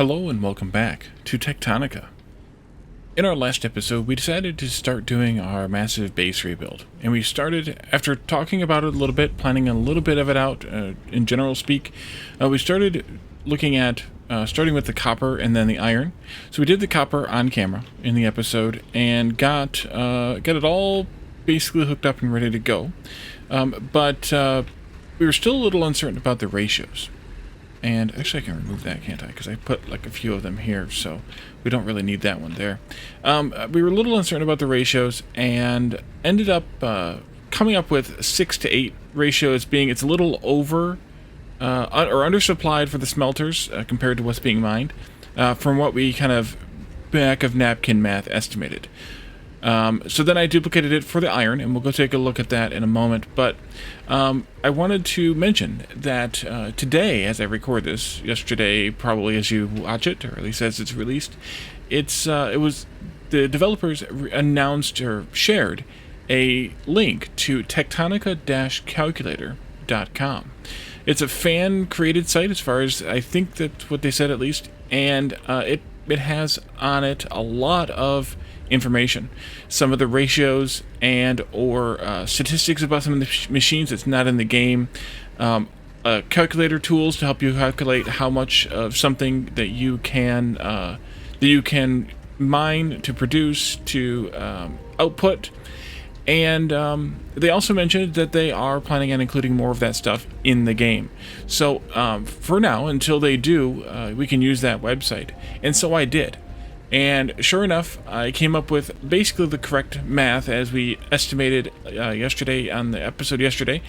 Hello and welcome back to Techtonica. In our last episode, we decided to start doing our massive base rebuild. And we started, after talking about it a little bit, planning a little bit of it out in general speak, we started looking at starting with the copper and then the iron. So we did the copper on camera in the episode and got it all basically hooked up and ready to go. But we were still a little uncertain about the ratios. And actually I can remove that, can't I? Because I put like a few of them here, so we don't really need that one there. We were a little uncertain about the ratios and ended up coming up with 6 to 8 ratios, being it's a little over or undersupplied for the smelters compared to what's being mined, from what we kind of back of napkin math estimated. So then I duplicated it for the iron, and we'll go take a look at that in a moment. But I wanted to mention that today, as I record this, yesterday, probably as you watch it, or at least as it's released, it was the developers announced or shared a link to Techtonica-calculator.com. It's a fan-created site, as far as I think that's what they said at least, and it has on it a lot of information, some of the ratios and or statistics about some of the machines that's not in the game, calculator tools to help you calculate how much of something that you can mine to produce to output. And they also mentioned that they are planning on including more of that stuff in the game. So for now, until they do, we can use that website. And so I did. And sure enough, I came up with basically the correct math as we estimated yesterday on the episode yesterday.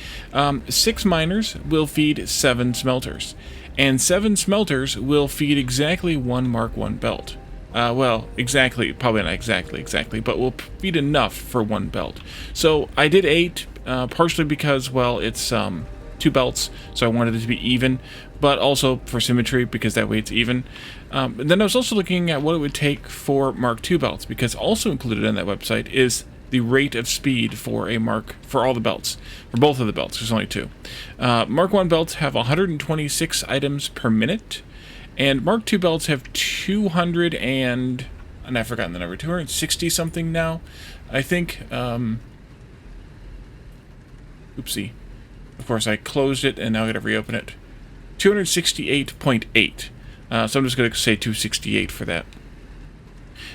6 miners will feed 7 smelters. And 7 smelters will feed exactly 1 Mark I belt. Well, exactly, probably not exactly, but will feed enough for 1 belt. So I did 8, partially because, well, it's 2 belts, so I wanted it to be even, but also for symmetry, because that way it's even. And then I was also looking at what it would take for Mark II belts, because also included on that website is the rate of speed for all the belts, for both of the belts. There's only 2. Mark I belts have 126 items per minute, and Mark II belts have 200 and I've forgotten the number, 260 something now, I think. Oopsie. Of course, I closed it and now I gotta reopen it. 268.8. So I'm just going to say 268 for that.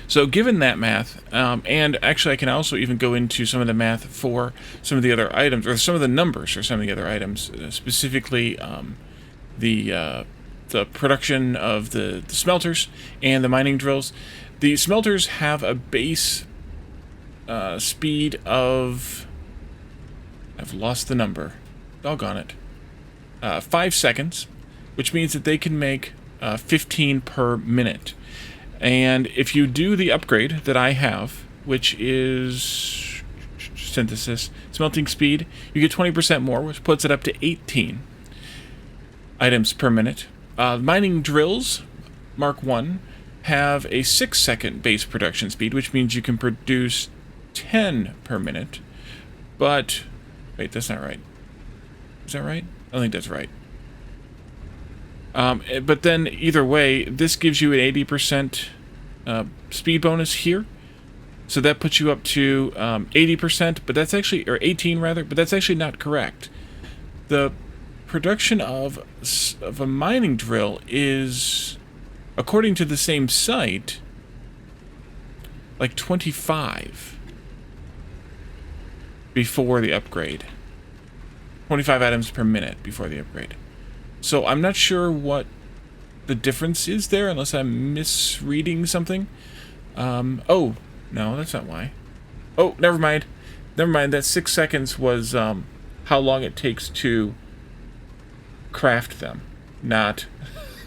So given that math, and actually I can also even go into some of the math for some of the other items, or some of the numbers for some of the other items, specifically the production of the smelters and the mining drills. The smelters have a base speed of... I've lost the number. Doggone it. 5 seconds, which means that they can make 15 per minute. And if you do the upgrade that I have, which is synthesis, smelting speed, you get 20% more, which puts it up to 18 items per minute. Mining drills, Mark I, have a 6-second base production speed, which means you can produce 10 per minute. But, wait, that's not right. Is that right? I don't think that's right. But then, either way, this gives you an 80% speed bonus here. So that puts you up to 80%, but that's actually, or 18 rather, but that's actually not correct. The production of a mining drill is, according to the same site, like 25 before the upgrade. 25 items per minute before the upgrade. So I'm not sure what the difference is there, unless I'm misreading something. Oh, no, that's not why. Oh, never mind. Never mind, that 6 seconds was how long it takes to craft them, not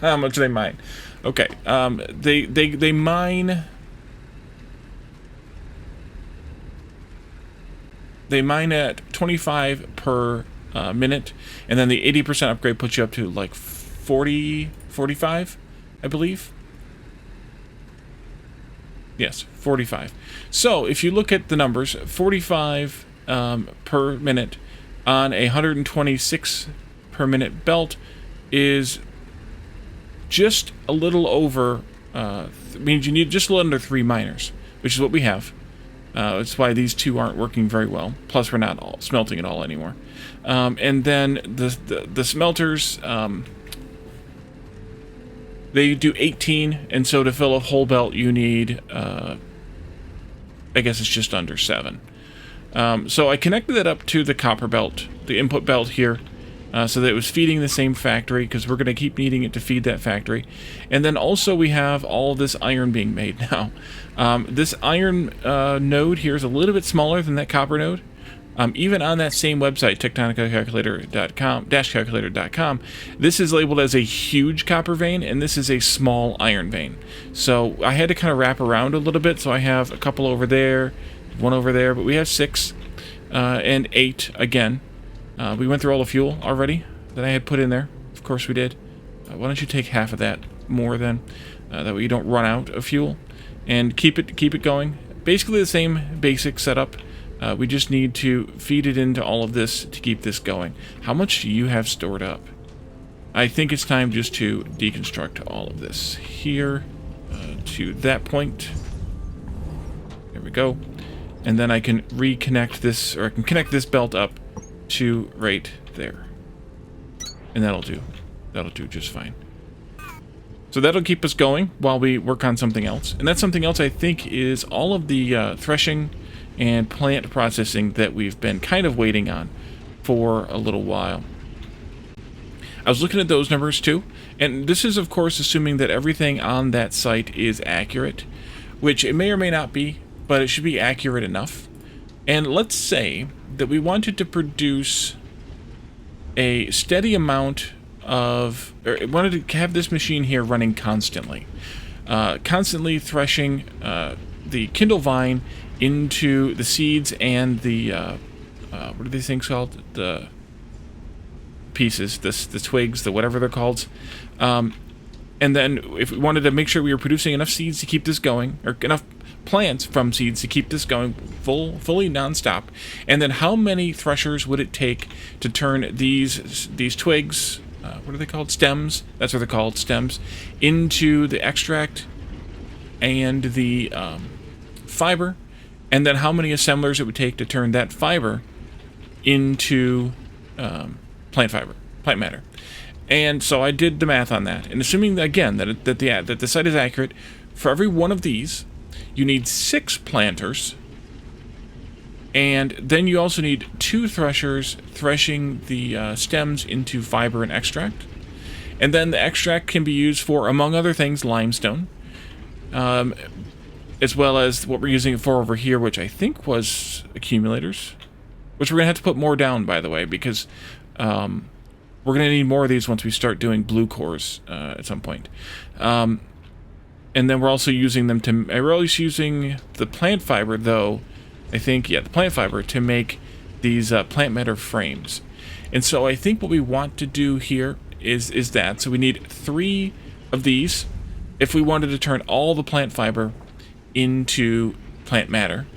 how much they mine. Okay, they mine... They mine at 25 per minute, and then the 80% upgrade puts you up to like 45, I believe. Yes, 45. So if you look at the numbers, 45 per minute on a 126 per minute belt is just a little over, means you need just a little under 3 miners, which is what we have. That's why these two aren't working very well. Plus, we're not smelting at all anymore. And then the smelters, they do 18, and so to fill a whole belt, you need, I guess it's just under 7. So I connected that up to the copper belt, the input belt here, so that it was feeding the same factory, because we're going to keep needing it to feed that factory. And then also we have all this iron being made now. This iron node here is a little bit smaller than that copper node. Even on that same website, techtonica-calculator.com, this is labeled as a huge copper vein, and this is a small iron vein. So I had to kind of wrap around a little bit, so I have a couple over there, one over there, but we have 6 and 8 again. We went through all the fuel already that I had put in there. Of course we did. Why don't you take half of that more then? That way you don't run out of fuel. And keep it going. Basically the same basic setup. We just need to feed it into all of this to keep this going. How much do you have stored up? I think it's time just to deconstruct all of this here to that point. There we go. And then I can reconnect this, or I can connect this belt up to right there. And that'll do. That'll do just fine. So that'll keep us going while we work on something else. And that something else, I think, is all of the threshing and plant processing that we've been kind of waiting on for a little while. I was looking at those numbers too, and this is of course assuming that everything on that site is accurate, which it may or may not be, but it should be accurate enough. And let's say that we wanted to produce a steady amount of, or wanted to have this machine here running constantly. Constantly threshing the Kindlevine into the seeds and the, what are these things called? The pieces, the twigs, the whatever they're called. And then if we wanted to make sure we were producing enough seeds to keep this going, or enough plants from seeds to keep this going fully non-stop, and then how many threshers would it take to turn these twigs, what are they called? Stems. That's what they're called, stems, into the extract and the fiber, and then how many assemblers it would take to turn that fiber into plant matter. And so I did the math on that, and assuming again that the site is accurate, for every one of these, you need 6 planters, and then you also need 2 threshers threshing the stems into fiber and extract. And then the extract can be used for, among other things, limestone, as well as what we're using it for over here, which I think was accumulators, which we're going to have to put more down, by the way, because we're going to need more of these once we start doing blue cores at some point. And then we're also using them to, we're always using the plant fiber, though, I think, yeah, the plant fiber to make these plant matter frames. And so I think what we want to do here is that. So we need 3 of these if we wanted to turn all the plant fiber into plant matter.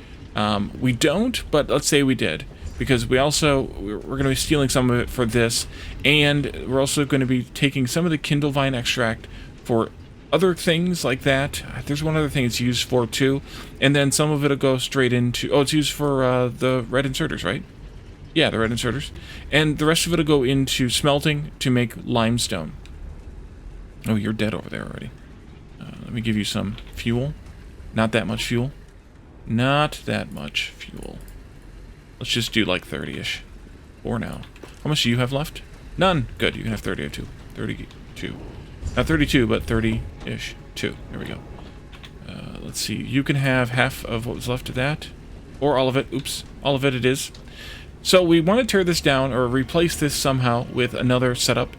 We don't, but let's say we did, because we're going to be stealing some of it for this, and we're also going to be taking some of the Kindlevine extract for other things like that. There's one other thing it's used for too, and then some of it'll go straight into, it's used for the red inserters, right? Yeah, the red inserters, and the rest of it'll go into smelting to make limestone. Oh, you're dead over there already. Let me give you some fuel. Not that much fuel. Not that much fuel. Let's just do like 30-ish for now. How much do you have left? None. Good, you can have 32. 32. Not 32, but 30-ish. 2. There we go. Let's see. You can have half of what was left of that. Or all of it. Oops. All of it is. So we want to tear this down or replace this somehow with another setup.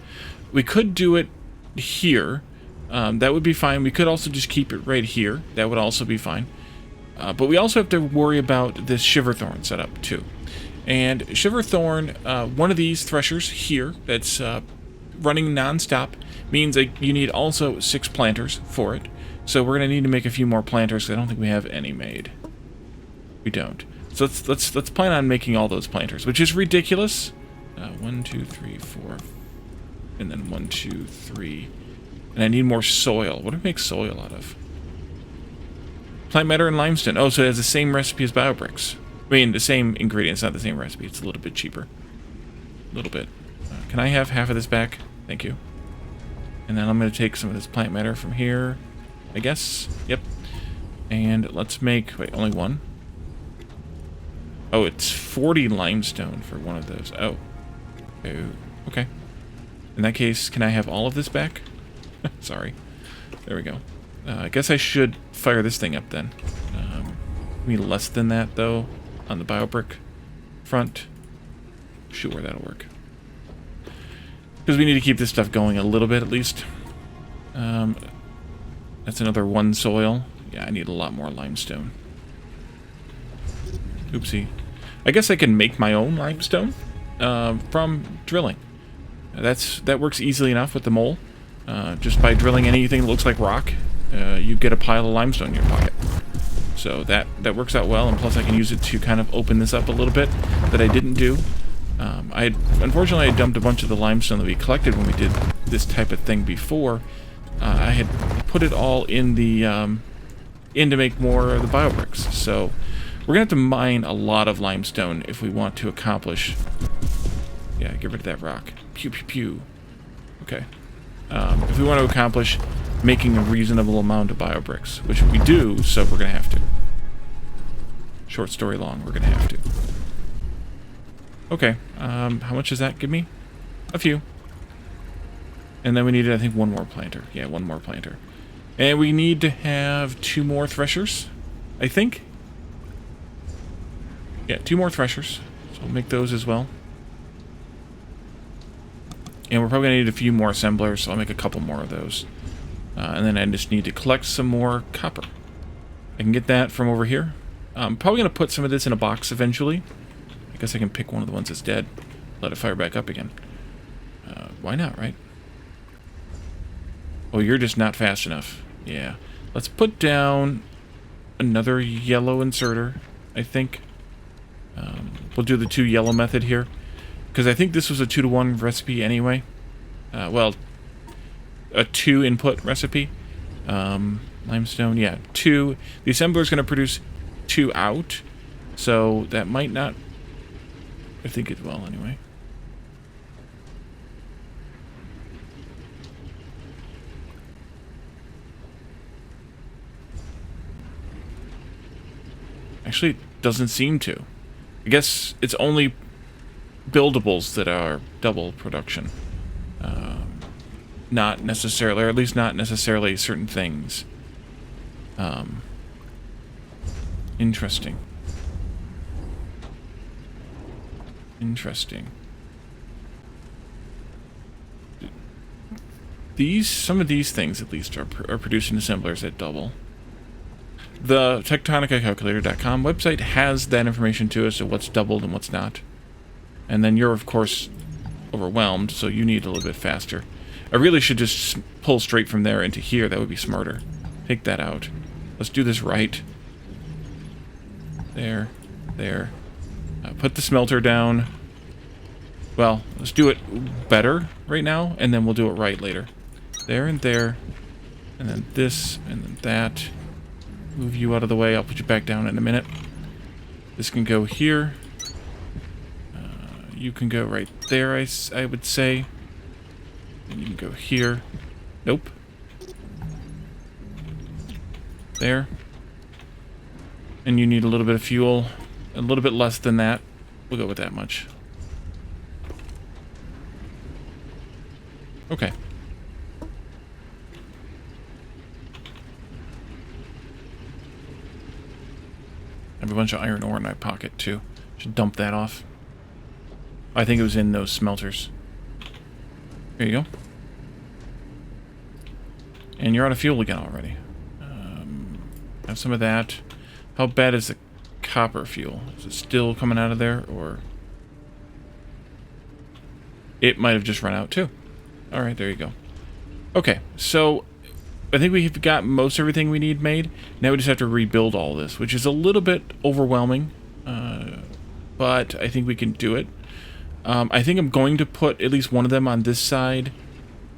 We could do it here. That would be fine. We could also just keep it right here. That would also be fine. But we also have to worry about this Shiverthorn setup too. And Shiverthorn, one of these threshers here that's running non-stop means that you need also 6 planters for it. So we're going to need to make a few more planters, because I don't think we have any made. We don't. So let's plan on making all those planters, which is ridiculous. 1, 2, 3, 4, and then 1, 2, 3, And I need more soil. What do we make soil out of? Plant matter and limestone. Oh, so it has the same recipe as biobricks. I mean, the same ingredients, not the same recipe. It's a little bit cheaper. A little bit. Can I have half of this back? Thank you. And then I'm going to take some of this plant matter from here, I guess. Yep. And let's make... Wait, only one? Oh, it's 40 limestone for one of those. Oh. Oh, okay. In that case, can I have all of this back? Sorry. There we go. I guess I should fire this thing up then. Maybe less than that, though, on the biobrick front. Sure, that'll work. Because we need to keep this stuff going a little bit, at least. That's another one soil. Yeah, I need a lot more limestone. Oopsie. I guess I can make my own limestone from drilling. That works easily enough with the mole. Just by drilling anything that looks like rock, you get a pile of limestone in your pocket. So that works out well, and plus I can use it to kind of open this up a little bit that I didn't do. Unfortunately, I dumped a bunch of the limestone that we collected when we did this type of thing before. I had put it all in the in to make more of the biobricks. So we're gonna have to mine a lot of limestone if we want to accomplish. Yeah, get rid of that rock. Pew pew pew. Okay. If we want to accomplish making a reasonable amount of biobricks, which we do, so we're gonna have to. Short story long, we're gonna have to. Okay, how much does that give me? A few. And then we needed, I think, one more planter. Yeah, one more planter. And we need to have 2 more threshers, I think. Yeah, 2 more threshers. So we'll make those as well. And we're probably going to need a few more assemblers, so I'll make a couple more of those. And then I just need to collect some more copper. I can get that from over here. I'm probably going to put some of this in a box eventually. I guess I can pick one of the ones that's dead. Let it fire back up again. Why not, right? Oh, you're just not fast enough. Yeah. Let's put down another yellow inserter, I think. We'll do the 2 yellow method here. Because I think this was a 2-to-1 recipe anyway. Well, a 2 input recipe. Limestone, yeah. 2. The assembler is going to produce 2 out. So that might not... I think it will anyway. Actually, it doesn't seem to. I guess it's only buildables that are double production. Not necessarily, or at least not necessarily certain things. Interesting. Interesting. Some of these things, at least, are producing assemblers at double. The TechtonicaCalculator.com website has that information to us of what's doubled and what's not. And then you're, of course, overwhelmed, so you need a little bit faster. I really should just pull straight from there into here. That would be smarter. Take that out. Let's do this right. There. There. Put the smelter down. Well, let's do it better right now, and then we'll do it right later. There and there. And then this, and then that. Move you out of the way. I'll put you back down in a minute. This can go here. You can go right there, I would say. And you can go here. Nope. There. And you need a little bit of fuel. A little bit less than that. We'll go with that much. Okay. I have a bunch of iron ore in my pocket, too. Should dump that off. I think it was in those smelters. There you go. And you're out of fuel again already. Have some of that. How bad is the copper fuel? Is it still coming out of there, or... It might have just run out, too. Alright, there you go. Okay, so... I think we've got most everything we need made. Now we just have to rebuild all this, which is a little bit overwhelming. But I think we can do it. I think I'm going to put at least one of them on this side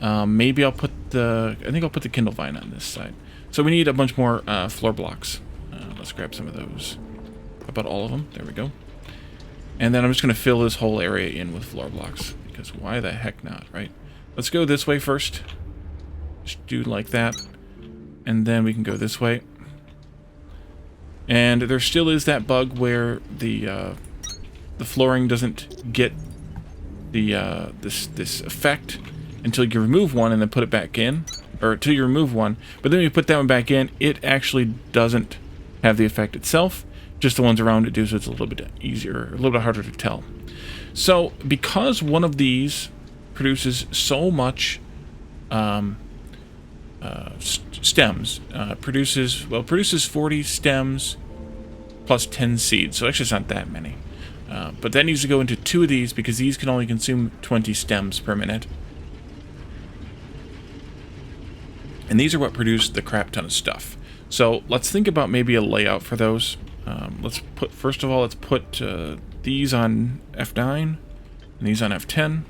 Maybe I'll put the... I think I'll put the Kindlevine on this side. So we need a bunch more floor blocks. Let's grab some of those. How about all of them? There we go. And then I'm just going to fill this whole area in with floor blocks. Because why the heck not, right? Let's go this way first. Just do like that. And then we can go this way. And there still is that bug where the flooring doesn't get the this effect until you remove one and then put it back in, or until you remove one. But then when you put that one back in, it actually doesn't have the effect itself. Just the ones around it do, so it's a little bit easier, a little bit harder to tell. So because one of these produces so much stems, produces 40 stems plus 10 seeds. So actually it's not that many. But that needs to go into 2 of these because these can only consume 20 stems per minute. And these are what produce the crap ton of stuff. So let's think about maybe a layout for those. First of all, let's put these on F9 and these on F10.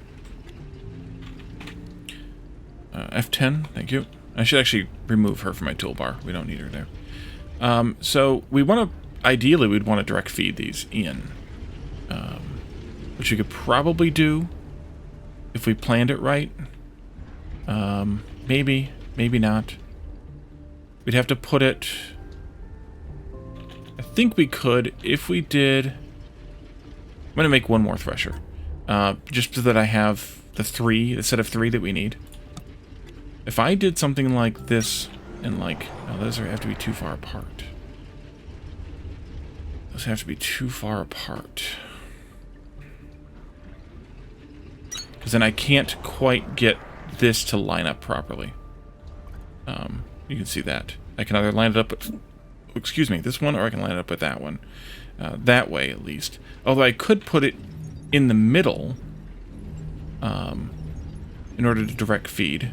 F10, thank you. I should actually remove her from my toolbar. We don't need her there. So we want to, ideally, we'd want to direct feed these in. Which we could probably do if we planned it right. Maybe, maybe not. We'd have to put it... I think we could if we did... I'm going to make one more thresher. Just so that I have the set of 3 that we need. If I did something like this, and like... Oh, those have to be too far apart. Those have to be too far apart. Because then I can't quite get this to line up properly. You can see that. I can either line it up with, excuse me, this one, or I can line it up with that one. That way, at least. Although I could put it in the middle in order to direct feed.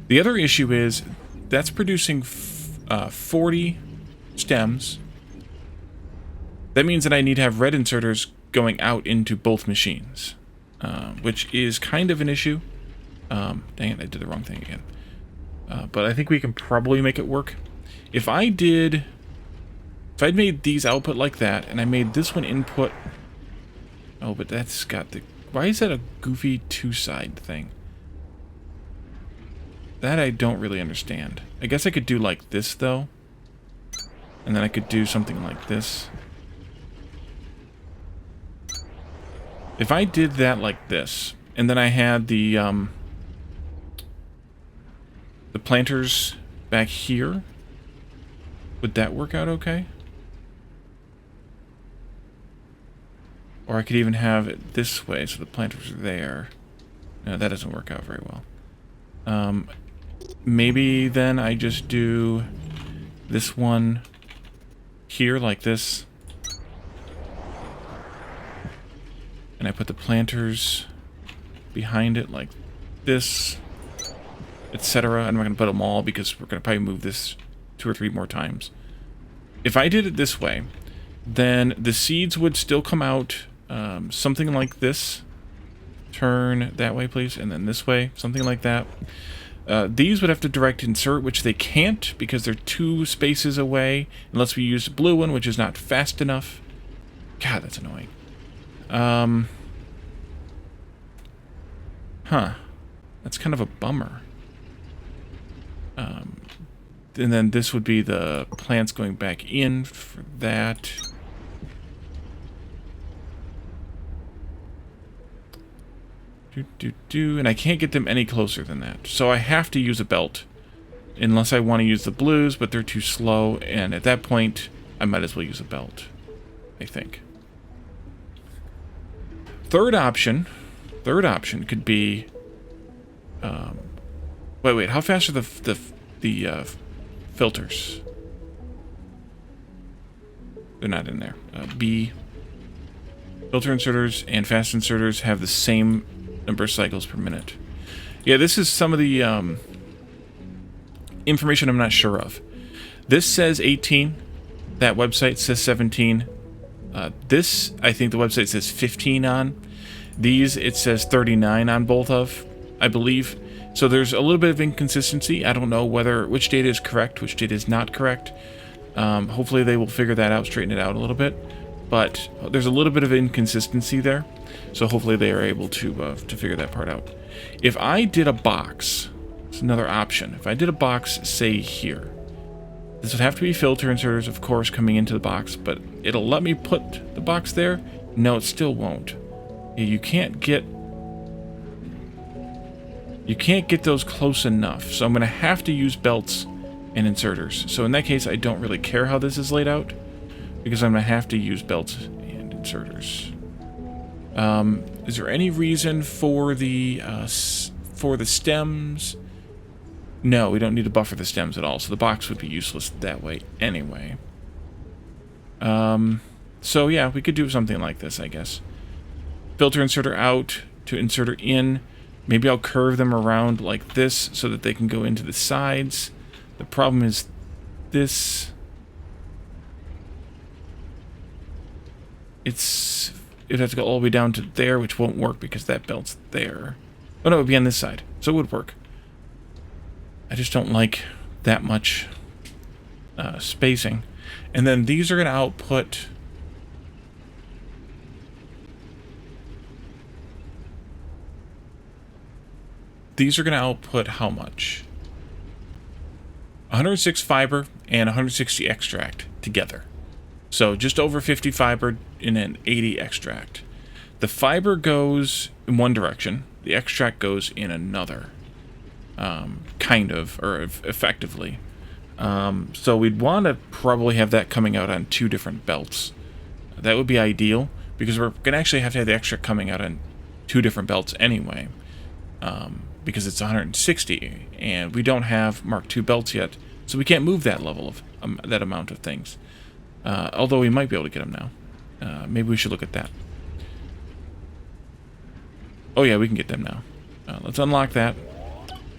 The other issue is that's producing 40 stems. That means that I need to have red inserters going out into both machines. Which is kind of an issue. Dang it, I did the wrong thing again. But I think we can probably make it work. If I'd made these output like that, and I made this one input... Oh, but that's got the... Why is that a goofy 2-side thing? That I don't really understand. I guess I could do like this, though. And then I could do something like this. If I did that like this, and then I had the planters back here, would that work out okay? Or I could even have it this way, so the planters are there. No, that doesn't work out very well. Maybe then I just do this one here like this. And I put the planters behind it like this, etc. I'm not going to put them all because we're going to probably move this 2 or 3 more times. If I did it this way, then the seeds would still come out something like this. Turn that way, please, and then this way, something like that. These would have to direct insert, which they can't because they're 2 spaces away, unless we use the blue one, which is not fast enough. God, that's annoying. That's kind of a bummer. And then this would be the plants going back in for that. And I can't get them any closer than that. So I have to use a belt. Unless I want to use the blues, but they're too slow. And at that point, I might as well use a belt, I think. Third option could be... wait, how fast are the filters? They're not in there. B. Filter inserters and fast inserters have the same number of cycles per minute. Yeah, this is some of the information I'm not sure of. This says 18. That website says 17. This, I think the website says 15 on. These, it says 39 on both of. I believe. So there's a little bit of inconsistency. I don't know which data is correct, which data is not correct. Hopefully they will figure that out, straighten it out a little bit. But there's a little bit of inconsistency there. So hopefully they are able to figure that part out. If I did a box, it's another option. If I did a box, say here, this would have to be filter inserters, of course, coming into the box, but it'll let me put the box there. No, it still won't. You can't get those close enough. So I'm going to have to use belts and inserters. So in that case, I don't really care how this is laid out, because I'm going to have to use belts and inserters. Is there any reason for the stems? No, we don't need to buffer the stems at all, so the box would be useless that way anyway. So yeah, we could do something like this, I guess. Filter inserter out to inserter in. Maybe I'll curve them around like this so that they can go into the sides. The problem is this. It has to go all the way down to there, which won't work because that belt's there. Oh no, it would be on this side, so it would work. I just don't like that much spacing. And then these are going to output... These are going to output how much? 106 fiber and 160 extract together. So just over 50 fiber and an 80 extract. The fiber goes in one direction. The extract goes in another. Kind of, or effectively. So we'd want to probably have that coming out on 2 different belts. That would be ideal, because we're going to actually have to have the extract coming out on 2 different belts anyway. Because it's 160, and we don't have Mark II belts yet, so we can't move that level of that amount of things. Although we might be able to get them now. Maybe we should look at that. Oh yeah, we can get them now. Let's unlock that.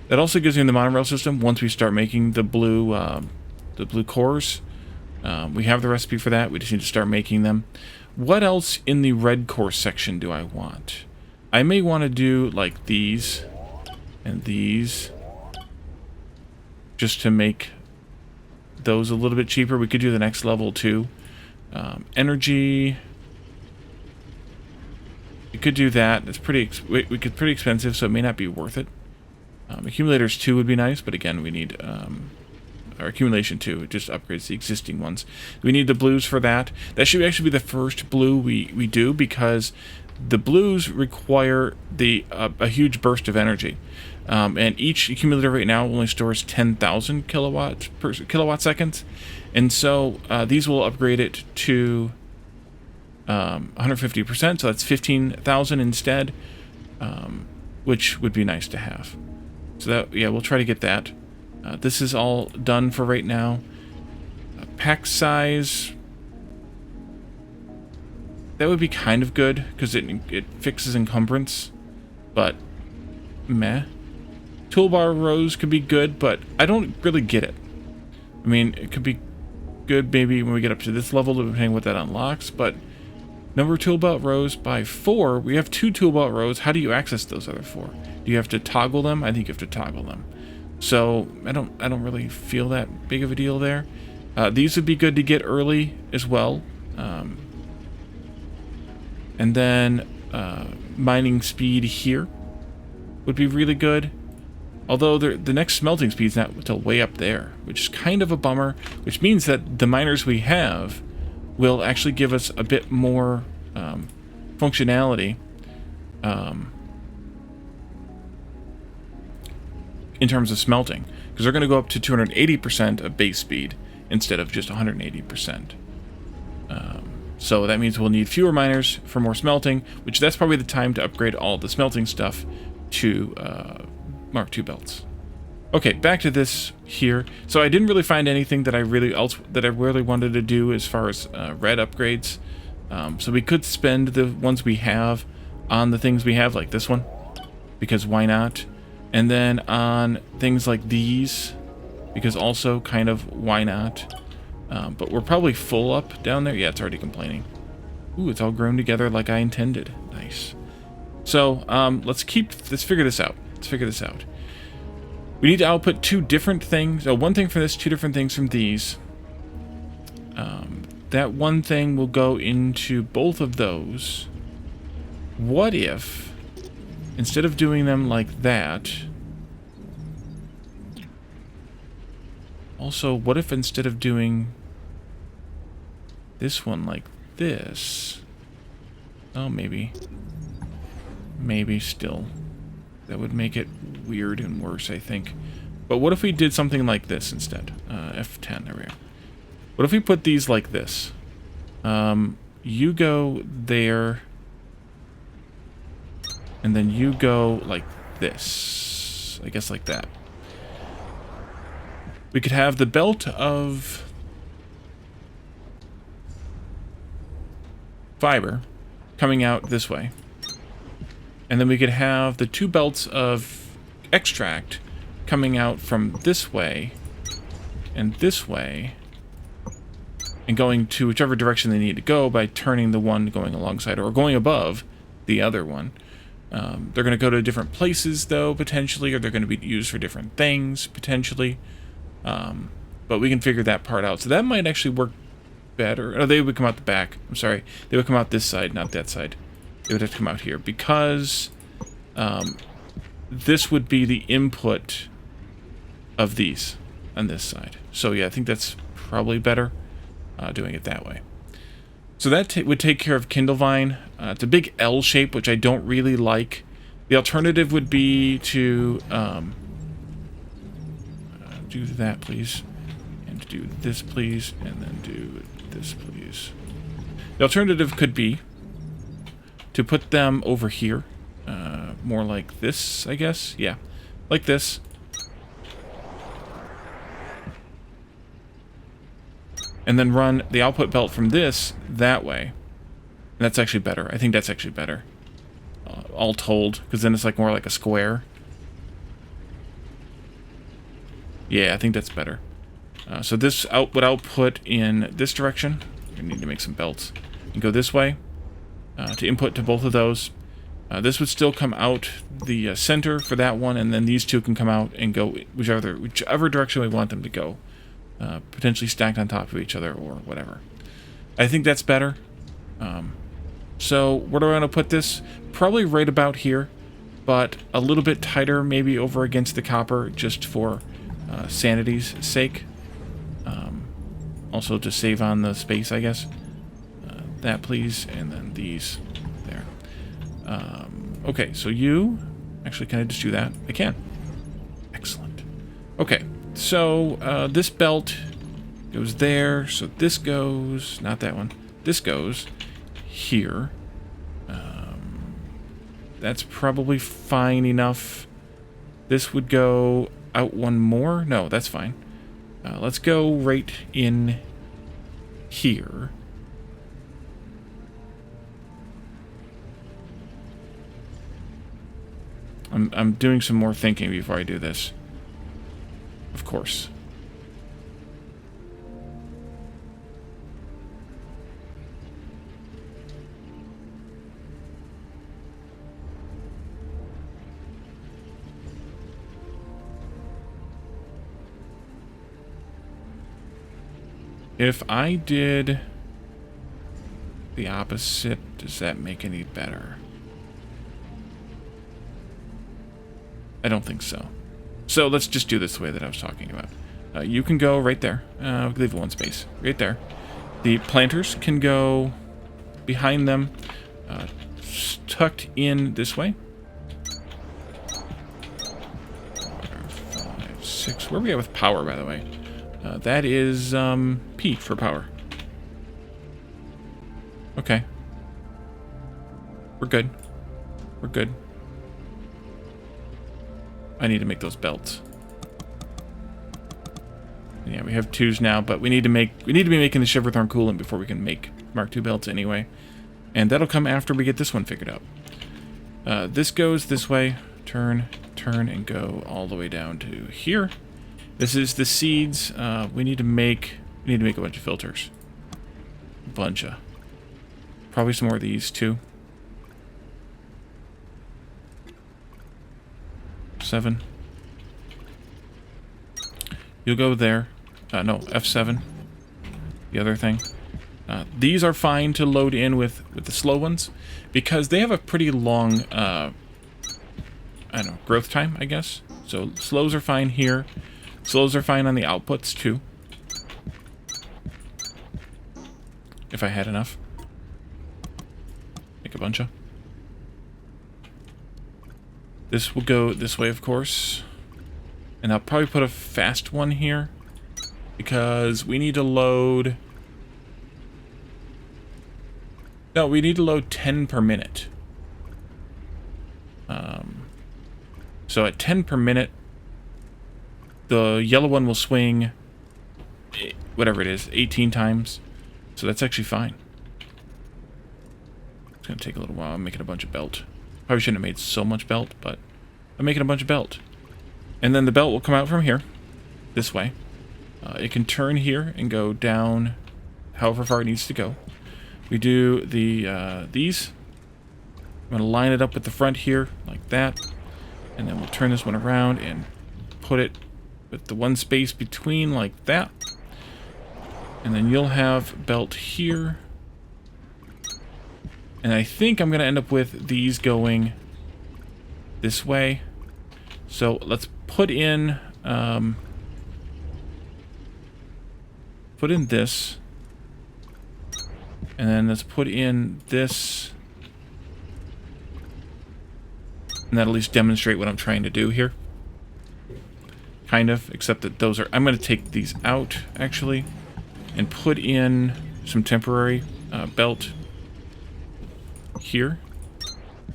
That also gives me the monorail system once we start making the blue cores. We have the recipe for that. We just need to start making them. What else in the red core section do I want? I may want to do like these and these, just to make those a little bit cheaper. We could do the next level too. Energy, we could do that. It's pretty expensive, so it may not be worth it. Accumulators 2 would be nice, but again, we need our accumulation 2. It just upgrades the existing ones. We need the blues for that. That should actually be the first blue we do, because the blues require a huge burst of energy. And each accumulator right now only stores 10,000 kilowatt seconds. And so these will upgrade it to 150%, so that's 15,000 instead, which would be nice to have. So that, yeah, we'll try to get that. This is all done for right now. Pack size, that would be kind of good, because it fixes encumbrance, but meh. Toolbar rows could be good, but I don't really get it. I mean, it could be good maybe when we get up to this level, depending on what that unlocks, but number of tool belt rows by 4. We have 2 tool belt rows. How do you access those other 4? Do you have to toggle them? I think you have to toggle them. So I don't really feel that big of a deal there. These would be good to get early as well. And then mining speed here would be really good. Although the next smelting speed's not until way up there, which is kind of a bummer, which means that the miners we have will actually give us a bit more functionality in terms of smelting, because they're going to go up to 280% of base speed instead of just 180%. So that means we'll need fewer miners for more smelting, which that's probably the time to upgrade all the smelting stuff to Mark II belts. Okay, back to this here. So I didn't really find anything that I really wanted to do as far as red upgrades. So we could spend the ones we have on the things we have, like this one, because why not? And then on things like these, because also kind of why not? But we're probably full up down there. Yeah, it's already complaining. Ooh, it's all grown together like I intended. Nice. So let's figure this out. Let's figure this out. We need to output 2 different things. Oh, 1 thing for this, 2 different things from these. That 1 thing will go into both of those. What if, instead of doing them like that... Also, what if instead of doing this one like this... Oh, maybe. Maybe still. That would make it weird and worse, I think. But what if we did something like this instead? F10, there we go. What if we put these like this? You go there, and then you go like this. I guess like that. We could have the belt of fiber coming out this way. And then we could have the 2 belts of extract coming out from this way and this way, and going to whichever direction they need to go by turning the one going alongside or going above the other one. They're going to go to different places, though, potentially, or they're going to be used for different things, potentially. But we can figure that part out. So that might actually work better. Oh, they would come out the back. I'm sorry. They would come out this side, not that side. They would have to come out here because this would be the input of these on this side. So yeah, I think that's probably better doing it that way. So that would take care of Kindlevine. It's a big L shape, which I don't really like. The alternative would be to do that, please, and do this, please, and then do this, please. The alternative could be to put them over here, more like this, I guess. Yeah, like this. And then run the output belt from this that way. And that's actually better. I think that's actually better. All told, because then it's like more like a square. Yeah, I think that's better. So this would output in this direction. We need to make some belts. And go this way to input to both of those. This would still come out the center for that one, and then these 2 can come out and go whichever direction we want them to go. Potentially stacked on top of each other or whatever. I think that's better. So where do I want to put this? Probably right about here, but a little bit tighter, maybe over against the copper, just for sanity's sake. Also to save on the space, I guess. That, please, and then these there. Okay, so you... Actually, can I just do that? I can. Excellent. Okay, so this belt goes there, so this goes... Not that one. This goes here. That's probably fine enough. This would go out 1 more. No, that's fine. Let's go right in here. I'm doing some more thinking before I do this. Of course. If I did the opposite, does that make any better? I don't think so. So let's just do this the way that I was talking about. You can go right there. Leave 1 space. Right there. The planters can go behind them, tucked in this way. 4, 5, 6. Where are we at with power, by the way? That is P for power. Okay. We're good. We're good. I need to make those belts. Yeah, we have 2s now, but we need to be making the Shiverthorn coolant before we can make Mark II belts anyway. And that'll come after we get this one figured out. This goes this way. Turn, and go all the way down to here. This is the seeds. We need to make a bunch of filters. Probably some more of these too. L7. You'll go there. No, F7. The other thing. These are fine to load in with the slow ones because they have a pretty long, I don't know, growth time, I guess. So slows are fine here. Slows are fine on the outputs too. If I had enough. Make a bunch of. This will go this way, of course. And I'll probably put a fast one here because we need to load... No, we need to load 10 per minute. So at 10 per minute, the yellow one will swing, whatever it is, 18 times. So that's actually fine. It's going to take a little while. I'm making a bunch of belt. Probably shouldn't have made so much belt, but I'm making a bunch of belt. And then the belt will come out from here, this way. It can turn here and go down however far it needs to go. We do the these. I'm going to line it up with the front here, like that. And then we'll turn this one around and put it with the one space between, like that. And then you'll have belt here. And I think I'm going to end up with these going this way. So let's put in this. And then let's put in this. And that'll at least demonstrate what I'm trying to do here. Kind of, except that those are... I'm going to take these out, actually, and put in some temporary belt here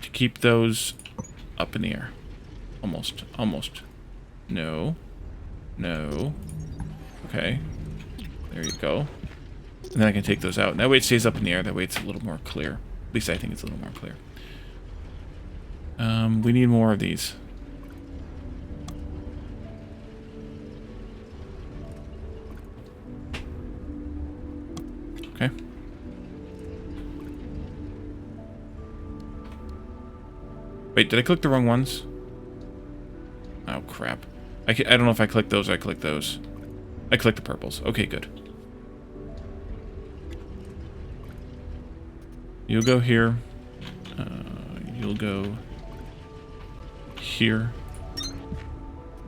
to keep those up in the air. Almost. Almost. No. No. Okay. There you go. And then I can take those out. And that way it stays up in the air. That way it's a little more clear. At least I think it's a little more clear. We need more of these. Okay. Wait, did I click the wrong ones? Oh, crap. I don't know if I clicked those or I clicked those. I clicked the purples. Okay, good. You'll go here. You'll go here.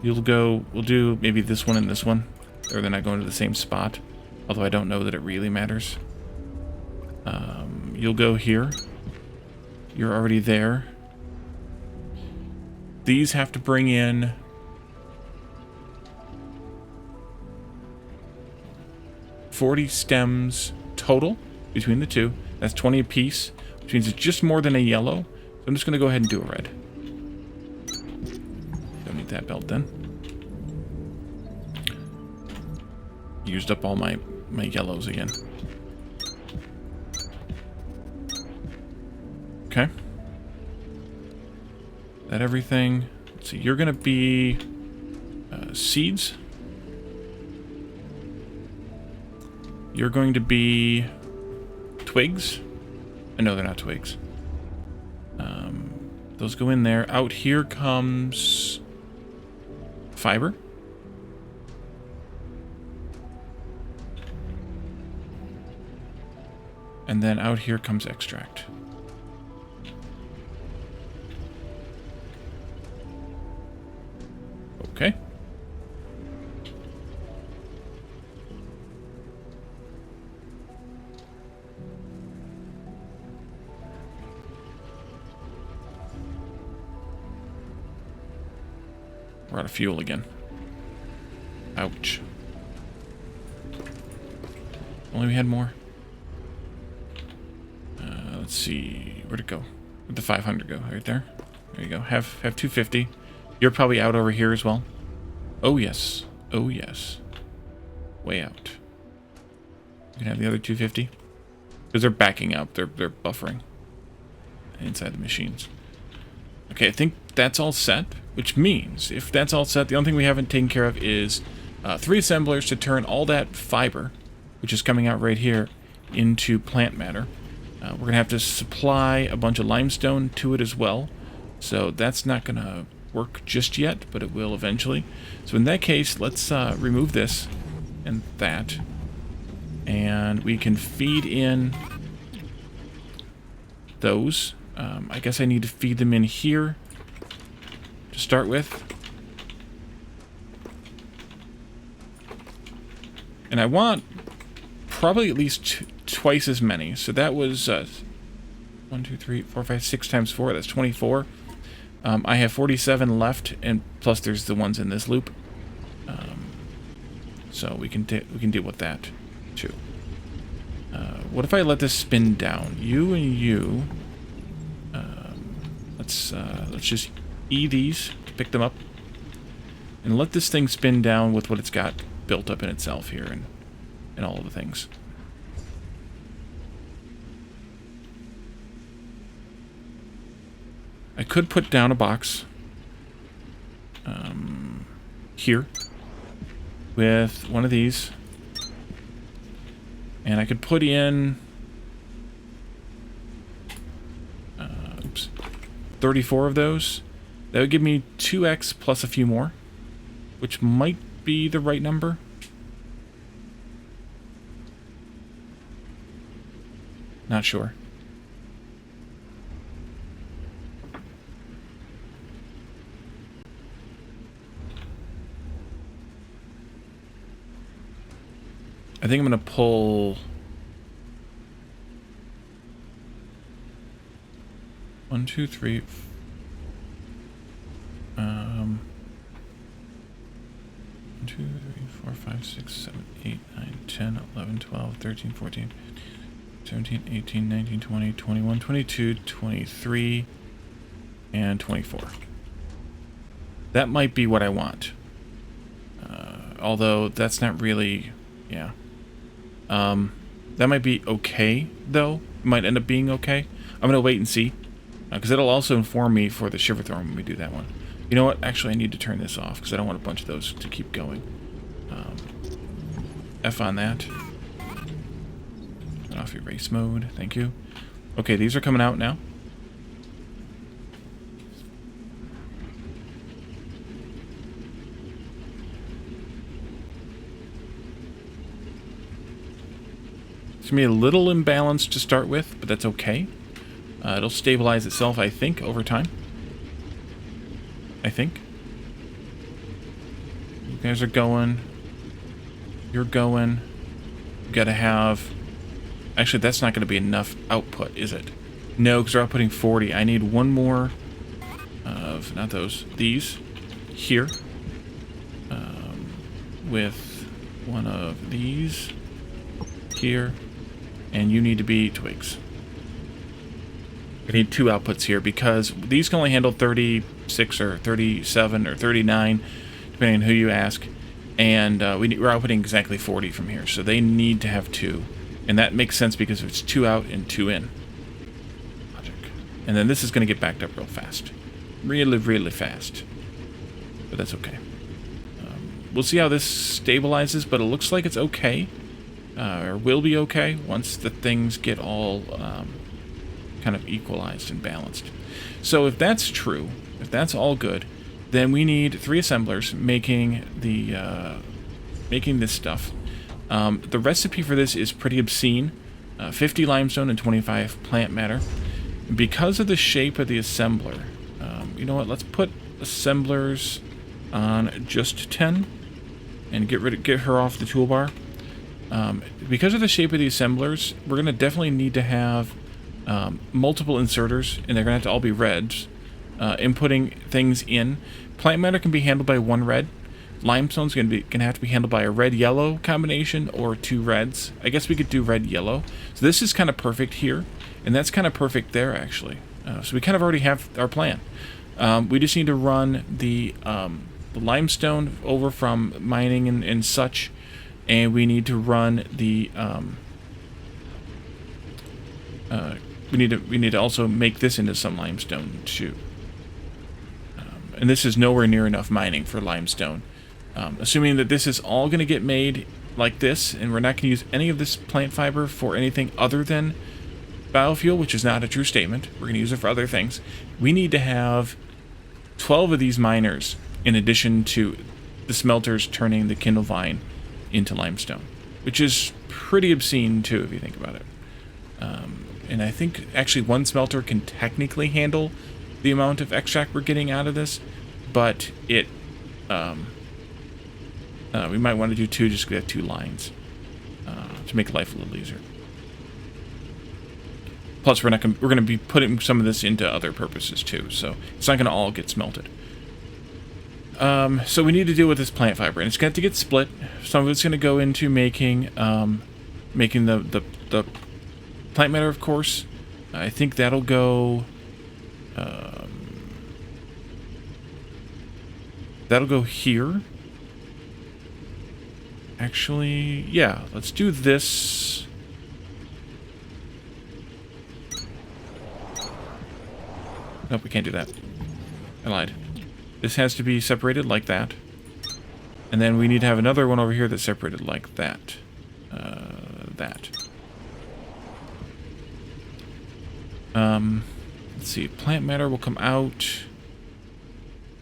You'll go... We'll do maybe this one and this one. Or they're not going to the same spot. Although I don't know that it really matters. You'll go here. You're already there. These have to bring in... 40 stems total between the two. That's 20 apiece, which means it's just more than a yellow. So I'm just going to go ahead and do a red. Don't need that belt then. Used up all my yellows again. Okay. That everything. Let's see, you're going to be seeds. You're going to be twigs. No, they're not twigs. Those go in there. Out here comes fiber. And then out here comes extract. Okay. We're out of fuel again. Ouch. Only we had more. Let's see. Where'd it go? Where'd the 500 go? Right there. There you go. Have 250. You're probably out over here as well. Oh, yes. Oh, yes. Way out. You can have the other 250. Because they're backing up. They're buffering. Inside the machines. Okay, I think that's all set. Which means, if that's all set, the only thing we haven't taken care of is 3 assemblers to turn all that fiber, which is coming out right here, into plant matter. We're going to have to supply a bunch of limestone to it as well. So that's not going to work just yet, but it will eventually. So in that case, let's remove this and that. And we can feed in those. I guess I need to feed them in here to start with. And I want probably at least twice as many. So that was 1, 2, 3, 4, 5, 6 times 4. That's 24. I have 47 left, and plus there's the ones in this loop. So we can deal with that too. What if I let this spin down? You and you. Let's just E these to pick them up, and let this thing spin down with what it's got built up in itself here, and all of the things. I could put down a box here with one of these, and I could put in 34 of those. That would give me 2x plus a few more, which might be the right number. Not sure. I think I'm going to pull 1, 2, 3. 1, 2, 3, 4, 5, 6, 7, 8, 9, 10, 11, 12, 13, 14, 17, 18, 19, 20, 21, 22, 23, and 24. That might be what I want. Although that's not really, yeah. That might be okay, though. It might end up being okay. I'm going to wait and see, because it'll also inform me for the Shiverthorn when we do that one. You know what? Actually, I need to turn this off, because I don't want a bunch of those to keep going. F on that. Turn off erase mode. Thank you. Okay, these are coming out now. It's going to be a little imbalanced to start with, but that's okay. It'll stabilize itself, I think, over time. I think. You guys are going. You're going. You got to have... Actually, that's not going to be enough output, is it? No, because we're outputting 40. I need one more of... Not those. These. Here. With one of these. Here. And you need to be twigs. I need 2 outputs here because these can only handle 36 or 37 or 39, depending on who you ask. And we're outputting exactly 40 from here, so they need to have 2. And that makes sense because it's 2 out and 2 in. Logic. And then this is going to get backed up real fast. Really, really fast. But that's okay. We'll see how this stabilizes, but it looks like it's okay. Or will be okay once the things get all kind of equalized and balanced. So if that's true, if that's all good, then we need 3 assemblers making the making this stuff. The recipe for this is pretty obscene: 50 limestone and 25 plant matter. Because of the shape of the assembler, you know what? Let's put assemblers on just 10 and get her off the toolbar. Because of the shape of the assemblers, we're going to definitely need to have multiple inserters, and they're going to have to all be reds, inputting things in. Plant matter can be handled by 1 red. Limestone's going to have to be handled by a red-yellow combination or 2 reds. I guess we could do red-yellow. So this is kind of perfect here, and that's kind of perfect there, actually. So we kind of already have our plan. We just need to run the limestone over from mining and such. And we need to run the we need to also make this into some limestone too. And this is nowhere near enough mining for limestone. Assuming that this is all going to get made like this, and we're not going to use any of this plant fiber for anything other than biofuel, which is not a true statement. We're going to use it for other things. We need to have 12 of these miners, in addition to the smelters turning the Kindlevine into limestone, which is pretty obscene too if you think about it. And I think actually one smelter can technically handle the amount of extract we're getting out of this, but it we might want to do 2 just because we have 2 lines to make life a little easier. Plus, we're going to be putting some of this into other purposes too, so it's not going to all get smelted. So we need to deal with this plant fiber, and it's going to get split. Some of it's going to go into making the plant matter, of course. I think that'll go. That'll go here. Actually, yeah, let's do this. Nope, we can't do that. I lied. This has to be separated like that. And then we need to have another one over here that's separated like that. Let's see, plant matter will come out.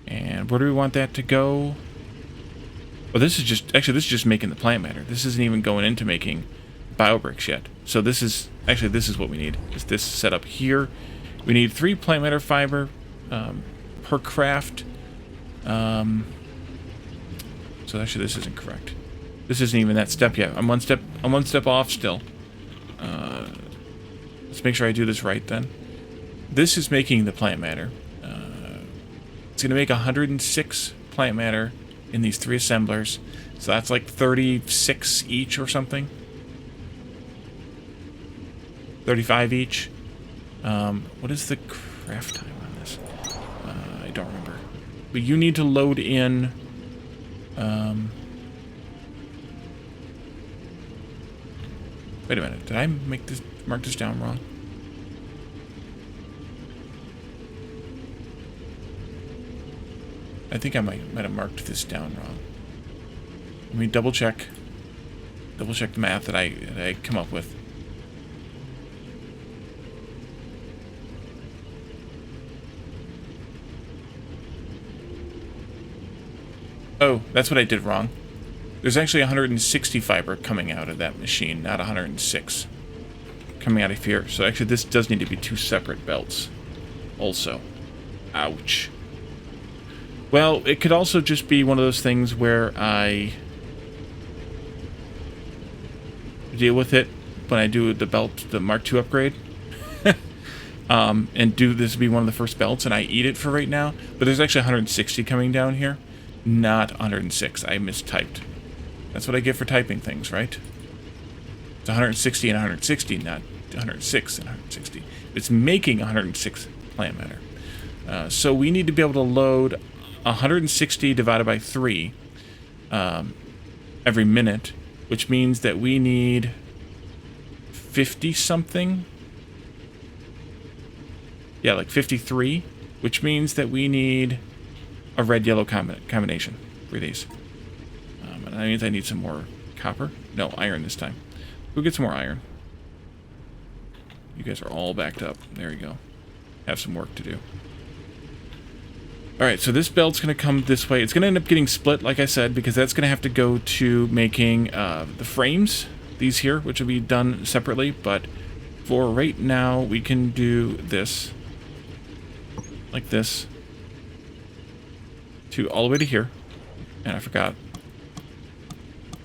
And where do we want that to go? Well, this is just making the plant matter. This isn't even going into making biobricks yet. So this is what we need. Is this set up here? We need 3 plant matter fiber per craft. So actually, this isn't correct. This isn't even that step yet. I'm one step off still. Let's make sure I do this right then. This is making the plant matter. It's going to make 106 plant matter in these 3 assemblers. So that's like 36 each or something. 35 each. What is the craft time on this? I don't remember. But you need to load in... wait a minute. Did I mark this down wrong? I think I might have marked this down wrong. Let me double check the math that I come up with. Oh, that's what I did wrong. There's actually 160 fiber coming out of that machine, not 106 coming out of here. So actually this does need to be 2 separate belts also. Ouch. Well, it could also just be one of those things where I deal with it when I do the Mark II upgrade. And do this be one of the first belts, and I eat it for right now. But there's actually 160 coming down here, not 106. I mistyped. That's what I get for typing things, right? It's 160 and 160, not 106 and 160. It's making 106 plant matter. So we need to be able to load 160 divided by 3 every minute, which means that we need 50 something. Yeah, like 53, which means that we need a red-yellow combination for these. And that means I need some more copper. No, iron this time. We'll get some more iron. You guys are all backed up. There you go. Have some work to do. Alright, so this belt's going to come this way. It's going to end up getting split, like I said, because that's going to have to go to making the frames, these here, which will be done separately. But for right now, we can do this, like this, to all the way to here. And I forgot.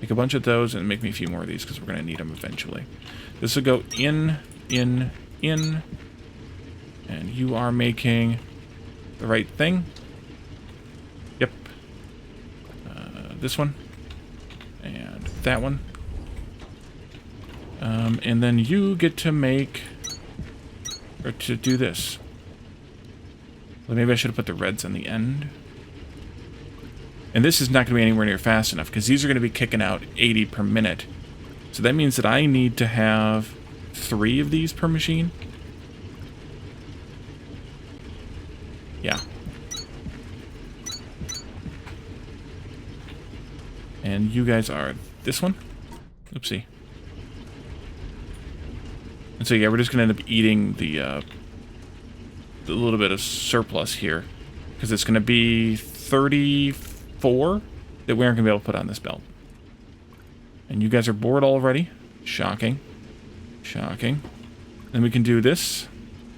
Make a bunch of those and make me a few more of these, because we're going to need them eventually. This will go in, in, in. And you are making the right thing. Yep. This one. And that one. And then you get to make... or to do this. Well, maybe I should have put the reds on the end. And this is not going to be anywhere near fast enough, because these are going to be kicking out 80 per minute. So that means that I need to have 3 of these per machine. Yeah. And you guys are this one. Oopsie. And so yeah, we're just going to end up eating the little bit of surplus here. because it's going to be 34 that we aren't going to be able to put on this belt. And you guys are bored already. Shocking. Shocking. Then we can do this.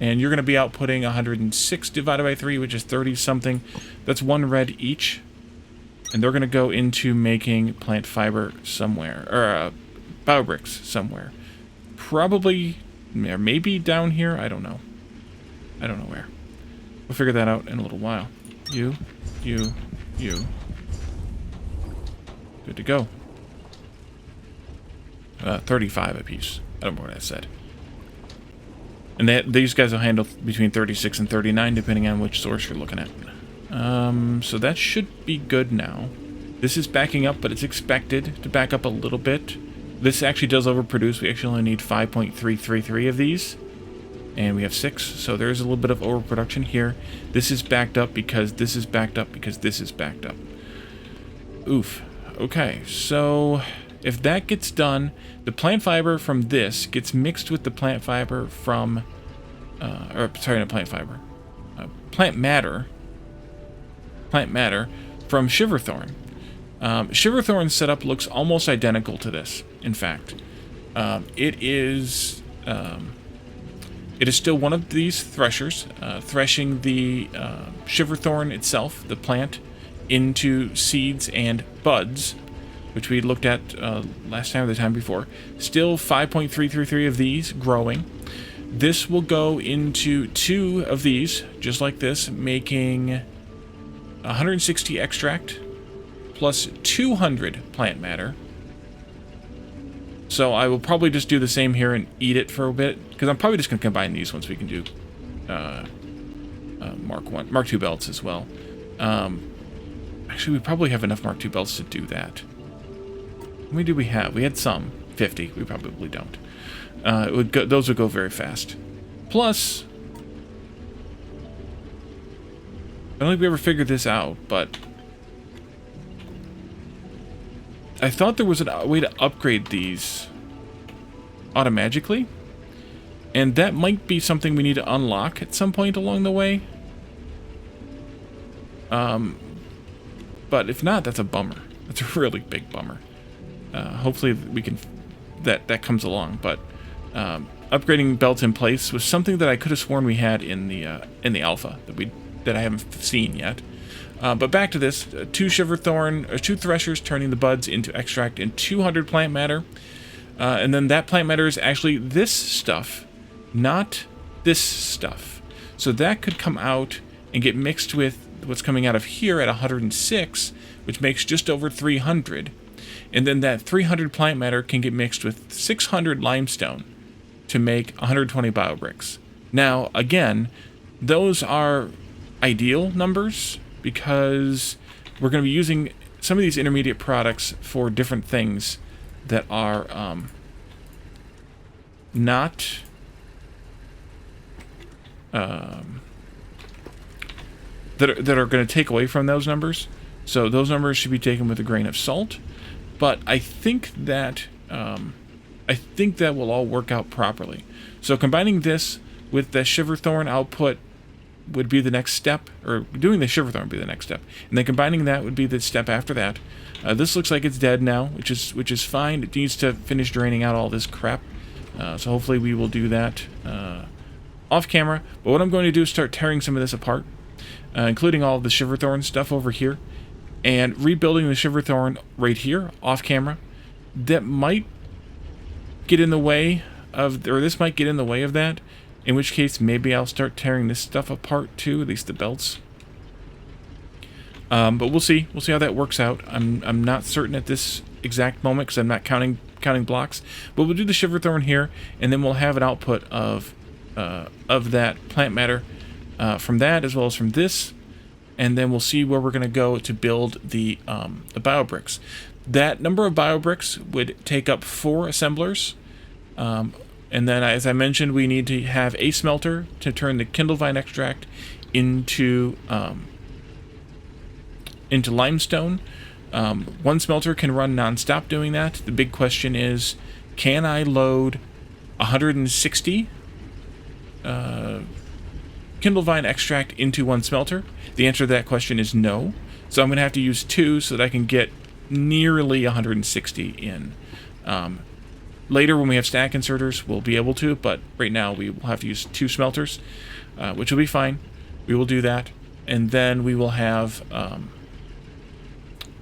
And you're going to be outputting 106 divided by 3, which is 30-something. That's 1 red each. And they're going to go into making plant fiber somewhere. Or bio bricks somewhere. Probably, or maybe down here. I don't know. I don't know where. We'll figure that out in a little while. You. Good to go. 35 apiece. I don't know what I said. And these guys will handle between 36 and 39, depending on which source you're looking at. So that should be good now. This is backing up, but it's expected to back up a little bit. This actually does overproduce. We actually only need 5.333 of these. And we have 6, so there's a little bit of overproduction here. This is backed up because this is backed up because this is backed up. Oof. Okay, so if that gets done, the plant fiber from this gets mixed with the plant fiber from, sorry, not plant fiber, plant matter from Shiverthorn. Shiverthorn's setup looks almost identical to this, in fact. It is still one of these threshers, threshing the Shiverthorn itself, the plant, into seeds and buds, which we looked at last time or the time before. Still 5.333 of these growing. This will go into 2 of these, just like this, making 160 extract plus 200 plant matter. So I will probably just do the same here and eat it for a bit, because I'm probably just going to combine these once we can do Mark II belts as well. Actually, we probably have enough Mark II belts to do that. How many do we have? We had some. 50. We probably don't. Those would go very fast. Plus, I don't think we ever figured this out, but I thought there was a way to upgrade these automagically, and that might be something we need to unlock at some point along the way. But if not, that's a bummer. That's a really big bummer. Hopefully we can that comes along. But upgrading belts in place was something that I could have sworn we had in the alpha that I haven't seen yet. But back to this: 2 Shiverthorn, or 2 threshers turning the buds into extract and 200 plant matter. And then that plant matter is actually this stuff, not this stuff. So that could come out and get mixed with what's coming out of here at 106, which makes just over 300. And then that 300 plant matter can get mixed with 600 limestone to make 120 bio bricks. Now, again, those are ideal numbers because we're going to be using some of these intermediate products for different things that are not that are going to take away from those numbers. So those numbers should be taken with a grain of salt. But I think that will all work out properly. So combining this with the Shiverthorn output would be the next step, or doing the Shiverthorn would be the next step, and then combining that would be the step after that. This looks like it's dead now, which is fine. It needs to finish draining out all this crap. So hopefully we will do that off camera. But what I'm going to do is start tearing some of this apart, including all of the Shiverthorn stuff over here, and rebuilding the Shiverthorn right here off camera. That might get in the way of, or this might get in the way of that, in which case maybe I'll start tearing this stuff apart too, at least the belts. But we'll see how that works out. I'm not certain at this exact moment because I'm not counting blocks. But we'll do the Shiverthorn here, and then we'll have an output of that plant matter from that, as well as from this, and then we'll see where we're going to go to build the bio bricks. That number of bio bricks would take up 4 assemblers, and then, as I mentioned, we need to have a smelter to turn the Kindlevine extract into limestone. 1 smelter can run non-stop doing that. The big question is, can I load 160? Can Kindlevine extract into one smelter? The answer to that question is no. So I'm going to have to use 2 so that I can get nearly 160 in. Later, when we have stack inserters, we'll be able to, but right now we will have to use 2 smelters, which will be fine. We will do that, and then we will have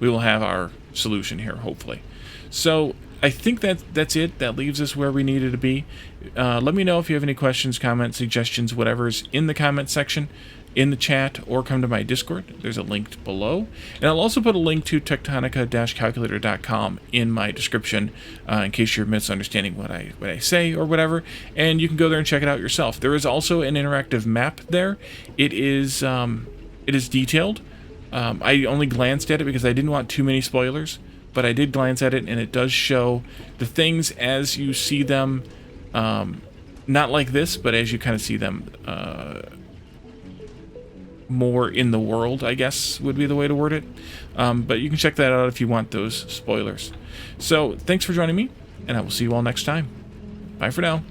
our solution here, hopefully. So I think that's it. That leaves us where we needed to be. Let me know if you have any questions, comments, suggestions, whatever's in the comment section, in the chat, or come to my Discord. There's a link below. And I'll also put a link to Techtonica-calculator.com in my description in case you're misunderstanding what I say or whatever. And you can go there and check it out yourself. There is also an interactive map there. It is detailed. I only glanced at it because I didn't want too many spoilers, but I did glance at it, and it does show the things as you see them, not like this, but as you kind of see them more in the world, I guess would be the way to word it. But you can check that out if you want those spoilers. So thanks for joining me, and I will see you all next time. Bye for now.